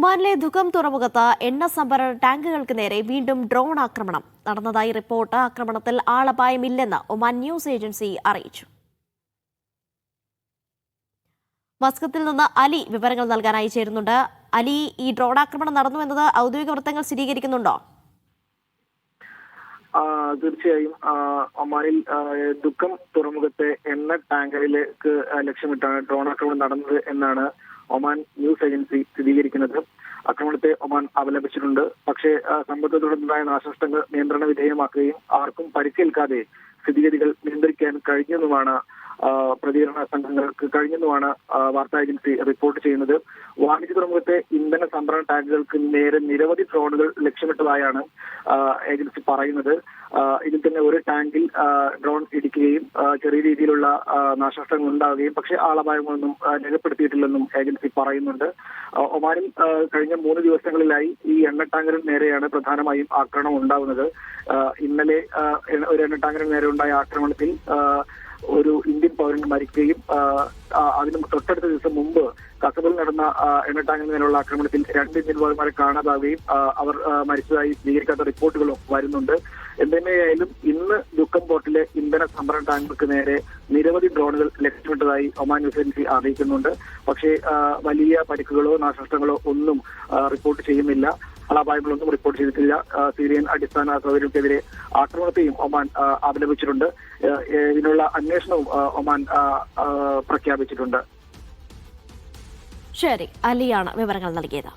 ഒമാനിലെ ദുഖം തുറമുഖത്ത് എണ്ണ സംഭരണ ടാങ്കുകൾക്ക് നേരെ വീണ്ടും ഡ്രോൺ ആക്രമണം നടന്നതായി റിപ്പോർട്ട്. ആക്രമണത്തിൽ ആളപായമില്ലെന്ന് ഒമാൻ ന്യൂസ് ഏജൻസി അറിയിച്ചു. മസ്കത്തിൽ നിന്ന് അലി വിവരങ്ങൾ നൽകാനായി ചേരുന്നുണ്ട്. അലി, ഈ ഡ്രോൺ ആക്രമണം നടന്നുവെന്നത് ഔദ്യോഗിക വൃത്തങ്ങൾ സ്ഥിരീകരിക്കുന്നുണ്ടോ? തീർച്ചയായും ഒമാനിൽ ദുഃഖം തുറമുഖത്തെ എണ്ണ ടാങ്കറിലേക്ക് ലക്ഷ്യമിട്ടാണ് ഡ്രോൺ ആക്രമണം നടന്നത് എന്നാണ് ഒമാൻ ന്യൂസ് ഏജൻസി സ്ഥിരീകരിക്കുന്നത്. ആക്രമണത്തെ ഒമാൻ അപലപിച്ചിട്ടുണ്ട്. പക്ഷേ സംഭവത്തെ തുടർന്നുണ്ടായ നാശനഷ്ടങ്ങൾ നിയന്ത്രണ വിധേയമാക്കുകയും ആർക്കും പരിക്കേൽക്കാതെ സ്ഥിതിഗതികൾ നിയന്ത്രിക്കാൻ കഴിഞ്ഞെന്നുമാണ് പ്രതികരണ സംഘങ്ങൾക്ക് കഴിഞ്ഞെന്നുമാണ് വാർത്താ ഏജൻസി റിപ്പോർട്ട് ചെയ്യുന്നത്. വാണിജ്യ തുറമുഖത്തെ ഇന്ധന സംഭരണ ടാങ്കുകൾക്ക് നേരെ നിരവധി ഡ്രോണുകൾ ലക്ഷ്യമിട്ടതായാണ് ഏജൻസി പറയുന്നത്. ഇതിൽ തന്നെ ഒരു ടാങ്കിൽ ഡ്രോൺ ഇടിക്കുകയും ചെറിയ രീതിയിലുള്ള നാശനഷ്ടങ്ങൾ ഉണ്ടാവുകയും പക്ഷേ ആളപായങ്ങളൊന്നും രേഖപ്പെടുത്തിയിട്ടില്ലെന്നും ഏജൻസി പറയുന്നുണ്ട്. ഒമാനിൽ കഴിഞ്ഞ 3 ദിവസങ്ങളിലായി ഈ എണ്ണ ടാങ്കറിന് നേരെയാണ് പ്രധാനമായും ആക്രമണം ഉണ്ടാകുന്നത്. ഇന്നലെ ഒരു എണ്ണ ടാങ്കറിന് നേരെ ഉണ്ടായ ആക്രമണത്തിൽ ഒരു ഇന്ത്യൻ പൗരൻ മരിക്കുകയും അതിന് തൊട്ടടുത്ത ദിവസം മുമ്പ് കസബിൽ നടന്ന എണ്ണ ടാങ്കിന് നേരെയുള്ള ആക്രമണത്തിൽ 2 ഇന്ത്യൻ പൗരന്മാരെ കാണാതാവുകയും അവർ മരിച്ചതായി സ്ഥിരീകരിക്കാത്ത റിപ്പോർട്ടുകളും വരുന്നുണ്ട്. എന്തുതന്നെയായാലും ഇന്ന് ദുഃഖം പോർട്ടിലെ ഇന്ധന സംഭരണ ടാങ്കർക്ക് നേരെ നിരവധി ഡ്രോണുകൾ ലക്ഷ്യമിട്ടതായി ഒമാൻ ന്യൂസ് ഏജൻസി അറിയിക്കുന്നുണ്ട്. പക്ഷേ വലിയ പരിക്കുകളോ നാശനഷ്ടങ്ങളോ ഒന്നും റിപ്പോർട്ട് ചെയ്യുന്നില്ല. ആളപായങ്ങളൊന്നും റിപ്പോർട്ട് ചെയ്തിട്ടില്ല. സിറിയൻ അടിസ്ഥാന സൗകര്യങ്ങൾക്കെതിരെ ആക്രമണത്തെയും ഒമാൻ അപലപിച്ചിട്ടുണ്ട്. ഇതിനുള്ള അന്വേഷണവും ഒമാൻ പ്രഖ്യാപിച്ചിട്ടുണ്ട്. ശരി, അലിയാണ് വിവരങ്ങൾ നൽകിയത്.